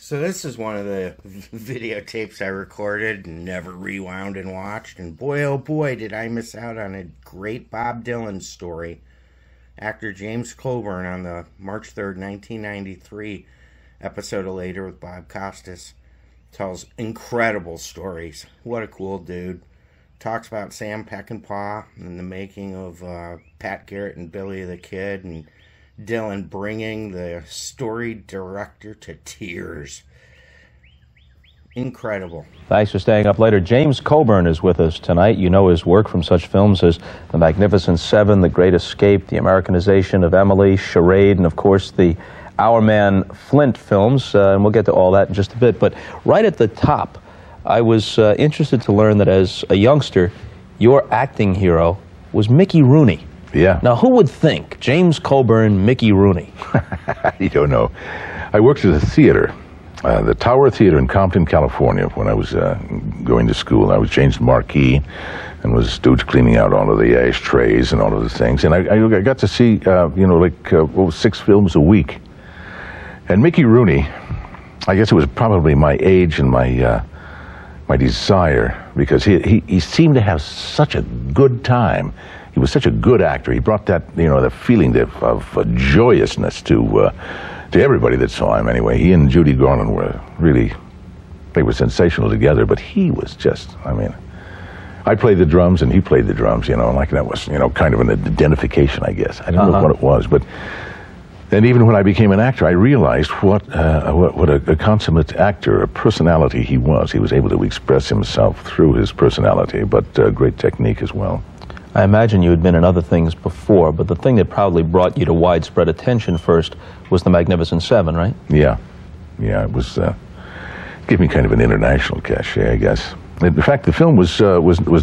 So this is one of the videotapes I recorded and never rewound and watched, and boy oh boy did I miss out on a great Bob Dylan story. Actor James Coburn on the March 3rd, 1993 episode of Later with Bob Costas tells incredible stories. What a cool dude. Talks about Sam Peckinpah and the making of Pat Garrett and Billy the Kid, and Dylan bringing the story director to tears. Incredible. Thanks for staying up later. James Coburn is with us tonight. You know his work from such films as The Magnificent Seven, The Great Escape, The Americanization of Emily, Charade, and of course the Our Man Flint films. And we'll get to all that in just a bit. But right at the top, I was interested to learn that as a youngster, your acting hero was Mickey Rooney. Yeah. Now, who would think? James Coburn, Mickey Rooney. You don't know. I worked at a theater, the Tower Theater in Compton, California, when I was going to school. I was changing marquee and was cleaning out all of the ashtrays and all of the things. And I got to see, like 6 films a week. And Mickey Rooney, I guess it was probably my age and my desire, because he seemed to have such a good time. He was such a good actor. He brought that, the feeling of joyousness to everybody that saw him anyway. He and Judy Garland were really, they were sensational together, but he was just, I played the drums and he played the drums, like that was, kind of an identification, I guess. I don't know what it was, but, and even when I became an actor, I realized what a consummate actor, a personality he was. He was able to express himself through his personality, but great technique as well. I imagine you had been in other things before, but the thing that probably brought you to widespread attention first was The Magnificent Seven, right? Yeah. Yeah, it was, gave me kind of an international cachet, I guess. In fact, the film was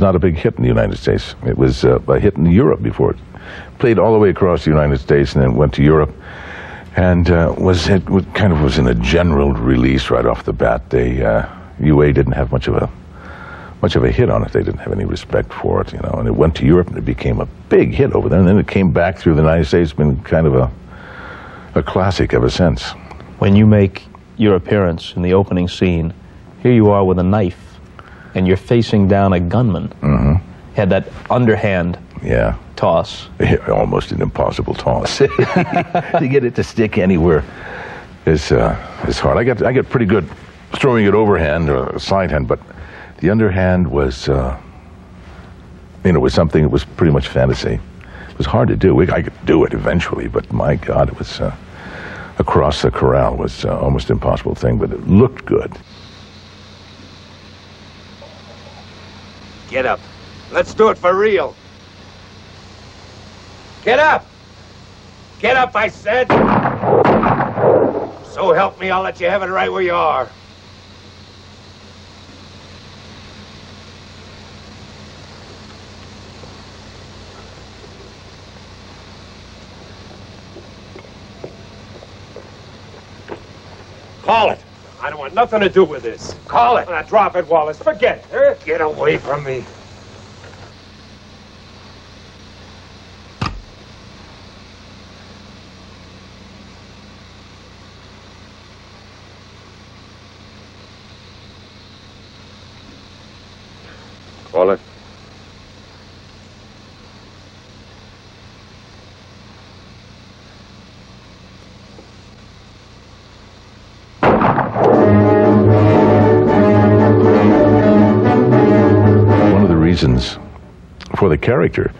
not a big hit in the United States. It was a hit in Europe before it played all the way across the United States and then went to Europe, and was in a general release right off the bat. UA didn't have much of a hit on it. They didn't have any respect for it, and it went to Europe and it became a big hit over there, and then it came back through the United States. It's been kind of a classic ever since. When you make your appearance in the opening scene, here you are with a knife and you're facing down a gunman. Mm-hmm. Had that underhand toss. Almost an impossible toss. To get it to stick anywhere is hard. I get pretty good throwing it overhand or side hand, but the underhand was, was something that was pretty much fantasy. It was hard to do. I could do it eventually, but my God, it was across the Corral was almost an impossible thing, but it looked good. Get up. Let's do it for real. Get up! Get up, I said! So help me, I'll let you have it right where you are. Call it. I don't want nothing to do with this. Call it. Now drop it, Wallace. Forget it. Get away from me. Call it. Reasons for the character.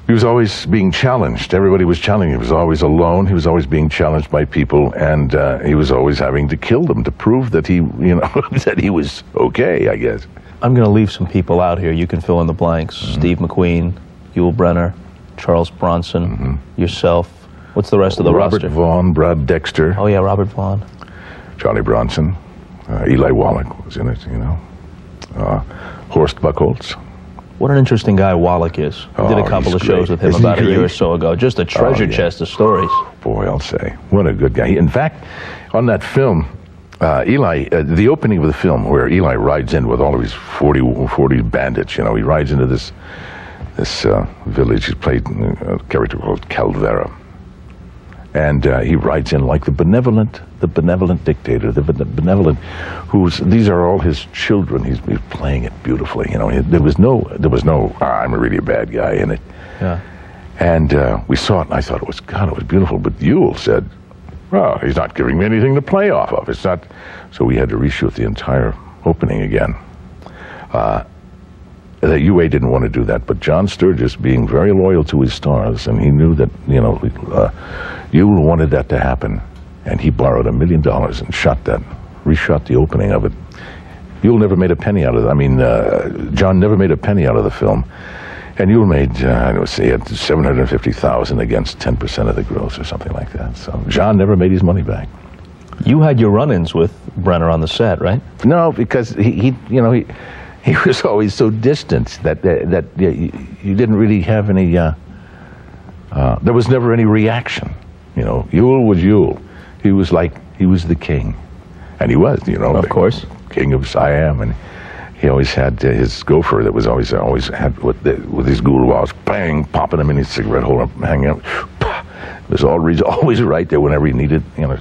He was always being challenged. Everybody was challenging him. He was always alone. He was always being challenged by people, and he was always having to kill them to prove that he, that he was okay, I guess. I'm going to leave some people out here. You can fill in the blanks. Steve McQueen, Yul Brenner, Charles Bronson, yourself. What's the rest of the roster? Robert Vaughn, Brad Dexter. Oh yeah, Robert Vaughn. Charlie Bronson. Eli Wallach was in it, Horst Buchholz. What an interesting guy Wallach is. I did a couple of shows with him about a year or so ago. Just a treasure chest of stories. Boy, I'll say. What a good guy. In fact, on that film, Eli, the opening of the film where Eli rides in with all of his 40 bandits, he rides into this village. He's played a character called Caldera. And he writes in like the benevolent dictator, the benevolent, these are all his children. He's playing it beautifully. You know, there was no, I'm really a bad guy in it. Yeah. And we saw it, and I thought it was beautiful. But Yul said, well, he's not giving me anything to play off of. It's not, so we had to reshoot the entire opening again. The UA didn't want to do that, but John Sturgis, being very loyal to his stars, and he knew that, you know, Yul wanted that to happen, and he borrowed $1 million and reshot the opening of it. Yul never made a penny out of it. I mean, John never made a penny out of the film, and Yul made, I don't say, $750,000 against 10% of the gross or something like that. So John never made his money back. You had your run-ins with Brenner on the set, right? No, because he was always so distant that you didn't really have any. There was never any reaction. You know, Yul was Yul. He was the king, and he was, you know, of course, king of Siam, and he always had his gopher that was always had with his ghoul walls, bang, popping him in his cigarette holder, hanging up. It was always right there whenever he needed, you know.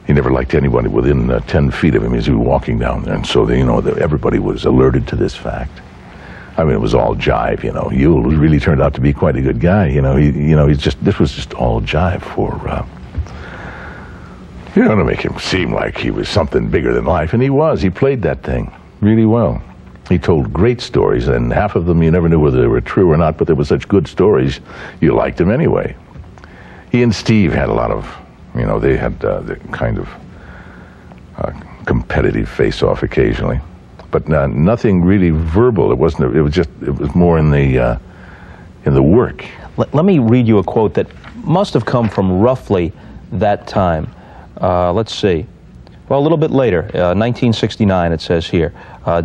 He never liked anyone within 10 feet of him as he was walking down there, and so everybody was alerted to this fact. I mean, it was all jive, you know. Yul really turned out to be quite a good guy, you know. This was just all jive for, to make him seem like he was something bigger than life, and he was. He played that thing really well. He told great stories, and half of them you never knew whether they were true or not, but they were such good stories, you liked them anyway. He and Steve had a lot of, you know, they had the kind of competitive face-off occasionally, but nothing really verbal. It wasn't. It was more in the work. Let me read you a quote that must have come from roughly that time. Let's see. Well, a little bit later, 1969. It says here,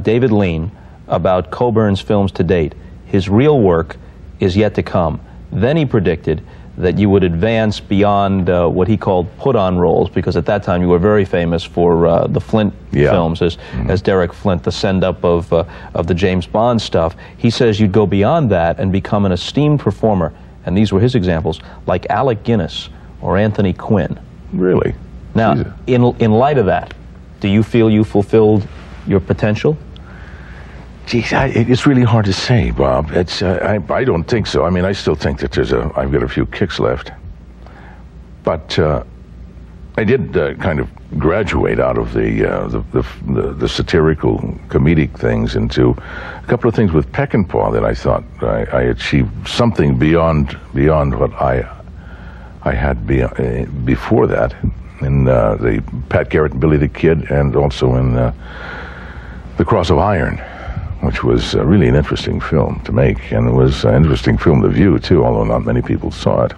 David Lean about Coburn's films to date. His real work is yet to come. Then he predicted that you would advance beyond what he called put-on roles, because at that time you were very famous for the Flint films as Derek Flint, the send-up of the James Bond stuff. He says you'd go beyond that and become an esteemed performer, and these were his examples, like Alec Guinness or Anthony Quinn. Really? Now, in light of that, do you feel you fulfilled your potential? Geez, it's really hard to say, Bob. I don't think so. I mean, I still think that I've got a few kicks left. But I did kind of graduate out of the satirical, comedic things into a couple of things with Peckinpah that I thought I achieved something beyond what I had before that, in the Pat Garrett and Billy the Kid, and also in The Cross of Iron, which was really an interesting film to make, and it was an interesting film to view, too, although not many people saw it.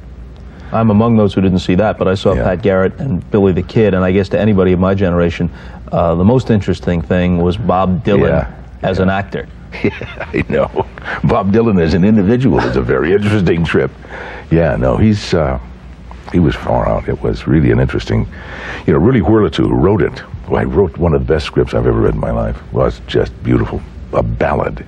I'm among those who didn't see that, but I saw Pat Garrett and Billy the Kid, and I guess to anybody of my generation, the most interesting thing was Bob Dylan as an actor. Yeah, I know. Bob Dylan as an individual is a very interesting trip. Yeah, no, he was far out. It was really an interesting, Rudy Wurlitzer, who wrote it, who I wrote one of the best scripts I've ever read in my life, was just beautiful. A ballad.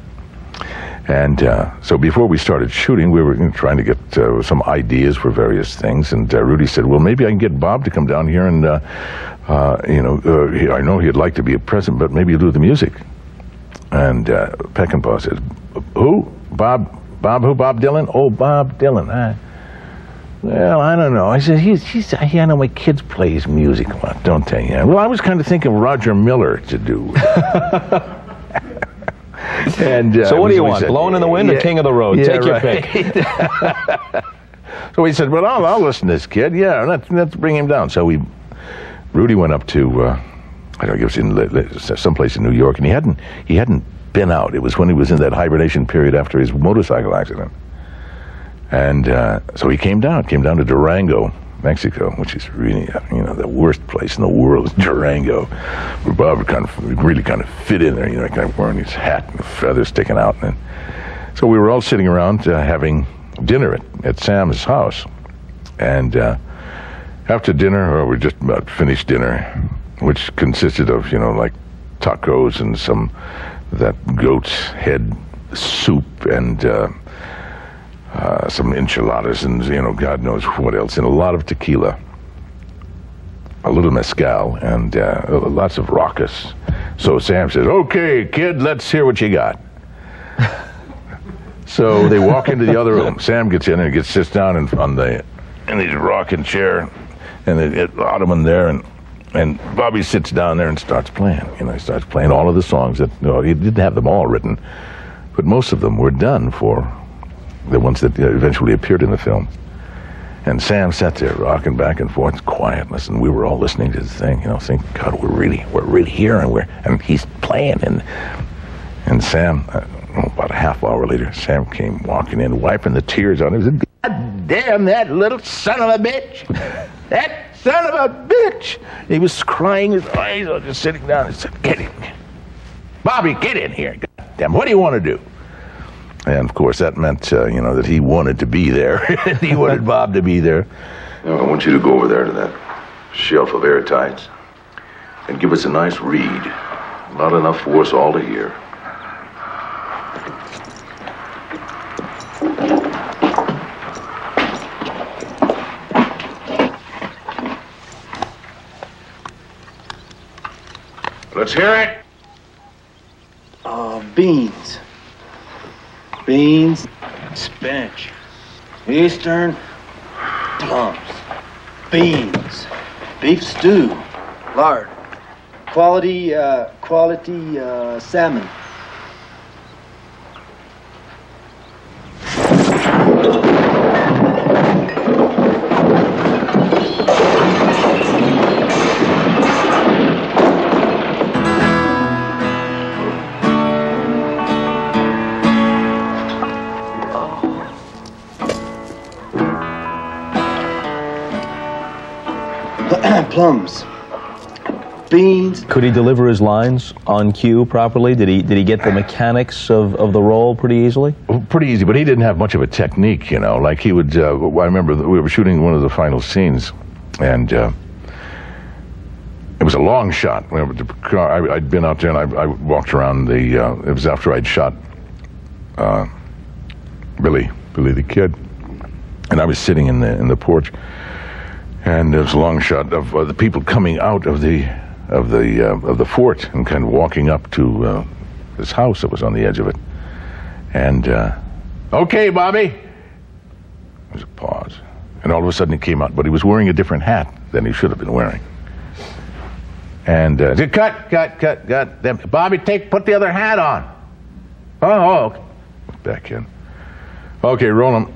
And so before we started shooting, we were trying to get some ideas for various things, and Rudy said, well, maybe I can get Bob to come down here and, I know he'd like to be present, but maybe you'll do the music. And Peckinpah says, who? Bob who? Bob Dylan? Oh, Bob Dylan. Well, I don't know. I said, I know my kids play his music a lot, don't they? Yeah. Well, I was kind of thinking Roger Miller to do. And, so what do you want? Blowing in the Wind or King of the Road? Take your pick. So he said, well, I'll listen to this kid. Yeah, let's bring him down. So Rudy went up to, I don't know, it was in someplace in New York, and he hadn't been out. It was when he was in that hibernation period after his motorcycle accident. And so he came down to Durango, Mexico, which is really, the worst place in the world is Durango, where Bob really kind of fit in there, kind of wearing his hat and feathers sticking out. And so we were all sitting around having dinner at Sam's house. And after dinner, we just about finished dinner, which consisted of, like tacos and that goat's head soup and some enchiladas, and God knows what else, and a lot of tequila, a little mezcal, and lots of raucous. So Sam says, "Okay, kid, let's hear what you got." So they walk into the other room. Sam gets in and sits down in his rocking chair, and the ottoman there, and Bobby sits down there and starts playing. He starts playing all of the songs that he didn't have them all written, but most of them were done for the ones that eventually appeared in the film. And Sam sat there rocking back and forth, quiet, listen. We were all listening to the thing, thinking, God, we're really here, and he's playing, and Sam. About a half hour later, Sam came walking in, wiping the tears on him. He said, "God damn that little son of a bitch! That son of a bitch!" He was crying his eyes out, just sitting down. He said, "Get in here. Bobby, get in here. God damn, what do you want to do?" And, of course, that meant, that he wanted to be there. He wanted Bob to be there. I want you to go over there to that shelf of airtights and give us a nice read. Not enough for us all to hear. Let's hear it. Beans. Beans, spinach, Eastern, plums, beans, beef stew, lard, quality salmon. Plums, beans. Could he deliver his lines on cue properly? Did he get the mechanics of the role pretty easily? Pretty easy, but he didn't have much of a technique, Like he would, I remember we were shooting one of the final scenes, and it was a long shot. I'd been out there, and I walked around it was after I'd shot Billy the Kid, and I was sitting in the porch. And there was a long shot of the people coming out of the fort and kind of walking up to this house that was on the edge of it. And okay, Bobby. There was a pause, and all of a sudden he came out, but he was wearing a different hat than he should have been wearing. And cut. Bobby, put the other hat on. Oh, okay. Back in. Okay, roll him.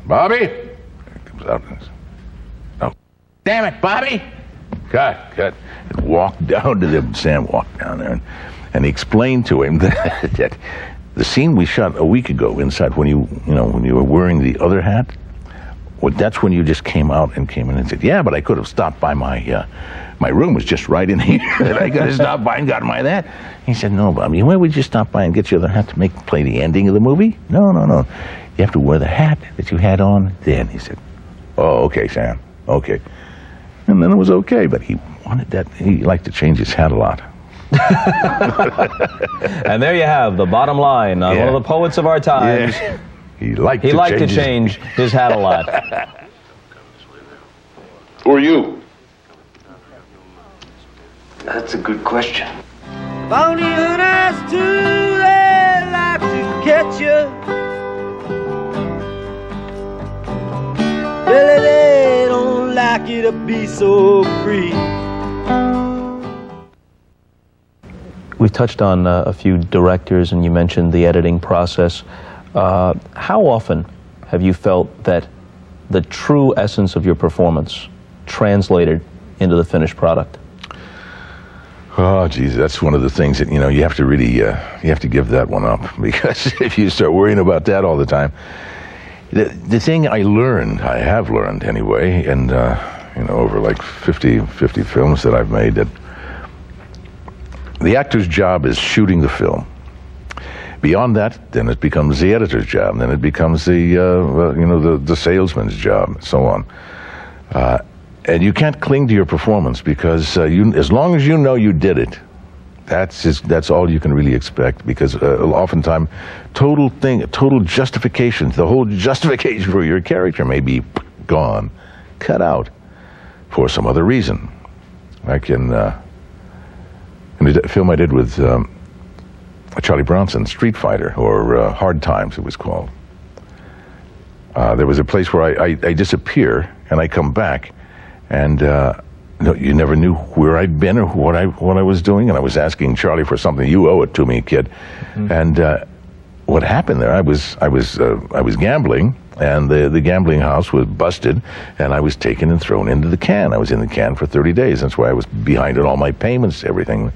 Bobby. There comes out. Damn it, Bobby! Cut. And walked down to them. Sam walked down there, and he explained to him that the scene we shot a week ago inside, when you were wearing the other hat, that's when you just came in and said, "Yeah, but I could have stopped by my room was just right in here, and I could have stopped by and got my hat." He said, "No, Bobby, why would you stop by and get your other hat to play the ending of the movie? No. You have to wear the hat that you had on then." He said, "Oh, okay, Sam, okay." And then it was okay, but he liked to change his hat a lot. And there you have the bottom line on one of the poets of our times. Yeah. He liked to change his hat a lot. Who are you? That's a good question. Bounty hunters too, they like to catch you. Really, they don't like you to be so free. We've touched on a few directors, and you mentioned the editing process. How often have you felt that the true essence of your performance translated into the finished product? Oh, geez, that's one of the things that, you have to really, you have to give that one up, because if you start worrying about that all the time. The thing I have learned anyway, and, over like 50 films that I've made, that the actor's job is shooting the film. Beyond that, then it becomes the editor's job, and then it becomes the salesman's job, and so on. And you can't cling to your performance, because as long as you know you did it, that's all you can really expect, because oftentimes total justification, the whole justification for your character may be gone, cut out for some other reason. Like in the film I did with Charlie Bronson, Street Fighter, or Hard Times it was called. There was a place where I disappear and I come back, and no, you never knew where I'd been or what I was doing, and I was asking Charlie for something. You owe it to me, kid. Mm-hmm. And what happened there? I was gambling, and the gambling house was busted, and I was taken and thrown into the can. I was in the can for 30 days. That's why I was behind on all my payments, everything.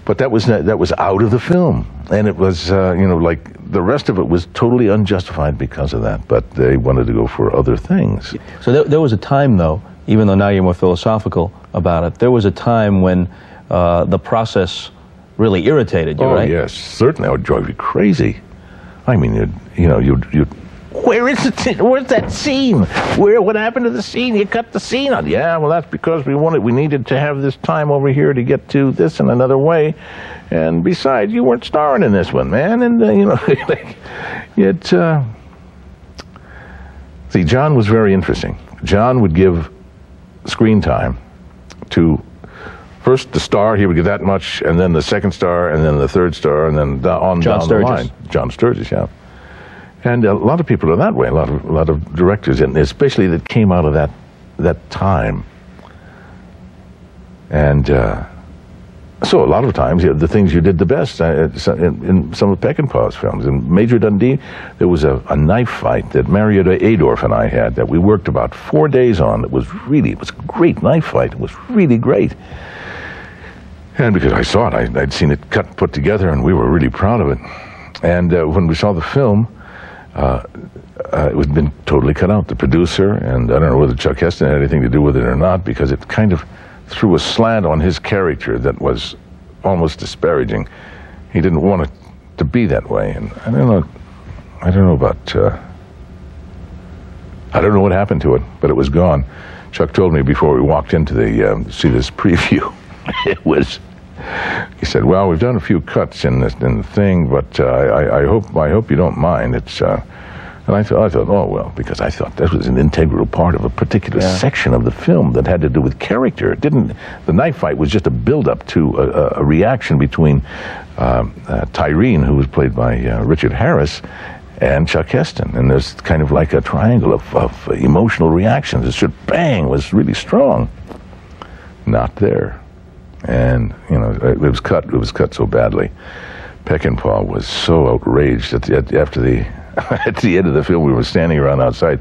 But that was out of the film, and it was like the rest of it was totally unjustified because of that. But they wanted to go for other things. So there was a time, though, even though now you're more philosophical about it, there was a time when the process really irritated you, right? Oh yes, certainly. It would drive you crazy. I mean, you'd where is it? Where's that scene? What happened to the scene? You cut the scene on. Yeah, well, that's because we needed to have this time over here to get to this in another way. And besides, you weren't starring in this one, man. And see, John was very interesting. John would give screen time to first the star. He would get that much, and then the second star, and then the third star, and then down the line. John Sturgis, yeah. And a lot of people are that way. A lot of directors, and especially that came out of that time. And so a lot of times, the things you did the best in some of Peckinpah's films. In Major Dundee, there was a knife fight that Marietta Adorf and I had that we worked about 4 days on. It was a great knife fight. It was really great. And because I saw it, I'd seen it put together, and we were really proud of it. And when we saw the film, it had been totally cut out. The producer, and I don't know whether Chuck Heston had anything to do with it or not, because it kind of threw a slant on his character that was almost disparaging. He didn't want it to be that way, and I don't know what happened to it, but it was gone. Chuck told me before we walked into see this preview. He said, "Well, we've done a few cuts in the thing, but I hope you don't mind." And I thought, oh well, because I thought that was an integral part of a particular section of the film that had to do with character. The knife fight was just a build-up to a reaction between Tyreen, who was played by Richard Harris, and Chuck Heston, and there's kind of like a triangle of emotional reactions. The shebang was really strong. Not there. And it was cut so badly. Peckinpah was so outraged at the end of the film. We were standing around outside,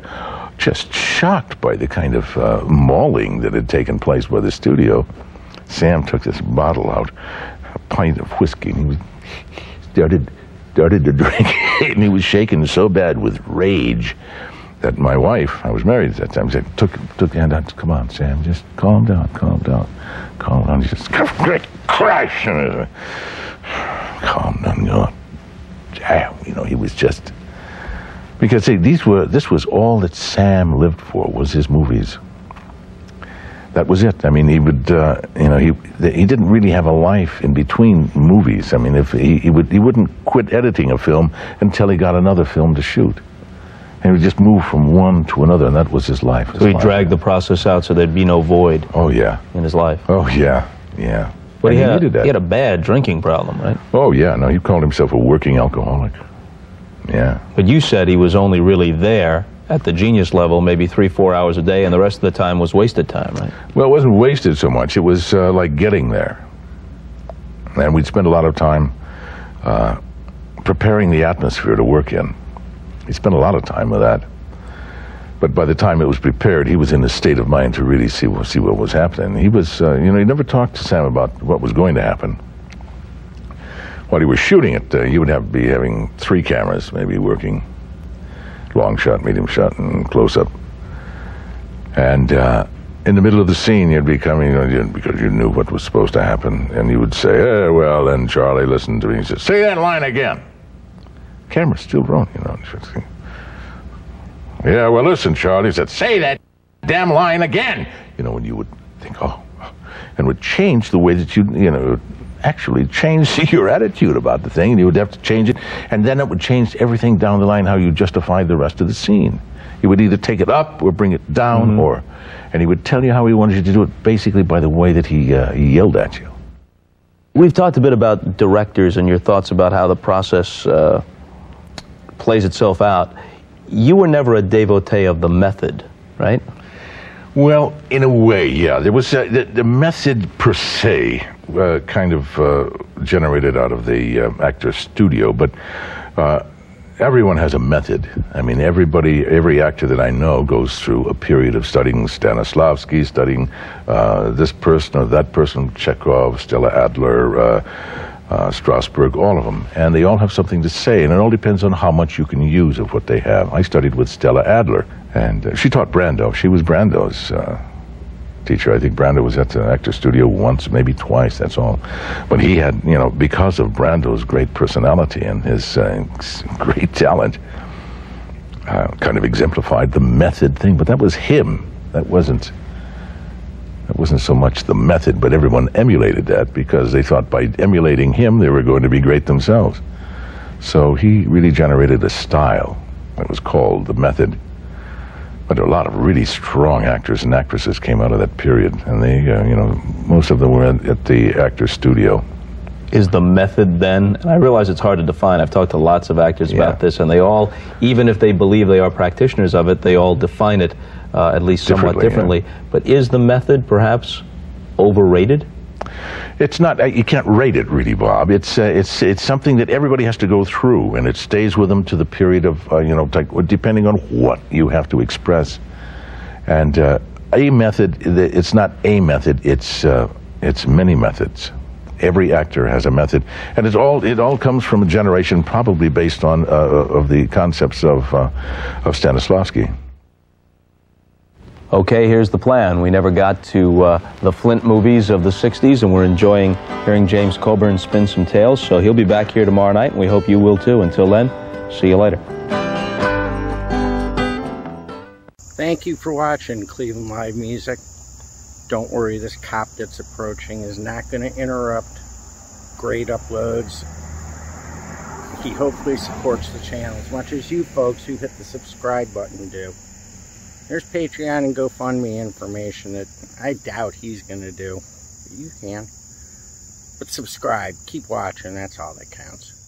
just shocked by the kind of mauling that had taken place by the studio. Sam took this bottle out, a pint of whiskey, and he started to drink it, and he was shaking so bad with rage that my wife, I was married at that time, said, took the hand out. "Come on, Sam, just calm down. He just, great crash. Calm down. Damn, he was just, because see, this was all that Sam lived for, was his movies. That was it. I mean, he would, he didn't really have a life in between movies. I mean, if he wouldn't quit editing a film until he got another film to shoot. And he would just move from one to another, and that was his life. So he dragged the process out so there'd be no void. Oh yeah. In his life. Oh yeah. But he had a bad drinking problem, right? Oh yeah. No, he called himself a working alcoholic. Yeah. But you said he was only really there at the genius level maybe 3-4 hours a day, and the rest of the time was wasted time, right? Well, it wasn't wasted so much. It was like getting there. And we'd spend a lot of time preparing the atmosphere to work in. He spent a lot of time with that. But by the time it was prepared, he was in a state of mind to really see what was happening. He was, he never talked to Sam about what was going to happen. While he was shooting it, he would be having 3 cameras, maybe working, long shot, medium shot, and close up. And in the middle of the scene, you'd be coming, because you knew what was supposed to happen, and you would say, well, then Charlie listened to me. He said, "Say that line again." Camera's still rolling, "Yeah, well, listen, Charlie," he said, "say that damn line again." And you would think, oh, and would change the way that actually change your attitude about the thing, and you would have to change it, and then it would change everything down the line, how you justified the rest of the scene. He would either take it up or bring it down, and he would tell you how he wanted you to do it, basically by the way that he yelled at you. We've talked a bit about directors and your thoughts about how the process plays itself out. You were never a devotee of the method, right? Well, in a way, yeah. There was the method per se kind of generated out of the actor's studio, but everyone has a method. I mean, every actor that I know goes through a period of studying Stanislavski, studying this person or that person, Chekhov, Stella Adler, Strasberg, all of them. And they all have something to say, and it all depends on how much you can use of what they have. I studied with Stella Adler, and she taught Brando. She was Brando's teacher. I think Brando was at the actor studio once, maybe twice, that's all. But he had, you know, because of Brando's great personality and his great talent, kind of exemplified the method thing. But that was him. That wasn't so much the method, but everyone emulated that because they thought by emulating him they were going to be great themselves. So he really generated a style that was called the method. But a lot of really strong actors and actresses came out of that period, and they, you know, most of them were at the actor's studio. Is the method then, and I realize it's hard to define, I've talked to lots of actors about this, and they all, even if they believe they are practitioners of it, they all define it at least somewhat differently. Yeah. But is the method perhaps overrated? It's not. You can't rate it, really, Bob. It's something that everybody has to go through, and it stays with them to the period of you know, depending on what you have to express. And a method, it's not a method. It's many methods. Every actor has a method, and it all comes from a generation probably based on of the concepts of Stanislavski. Okay, here's the plan. We never got to the Flint movies of the 60s, and we're enjoying hearing James Coburn spin some tales, so he'll be back here tomorrow night, and we hope you will too. Until then, see you later. Thank you for watching Cleveland Live Music. Don't worry, this cop that's approaching is not going to interrupt great uploads. He hopefully supports the channel as much as you folks who hit the subscribe button do. There's Patreon and GoFundMe information that I doubt he's going to do. You can. But subscribe. Keep watching. That's all that counts.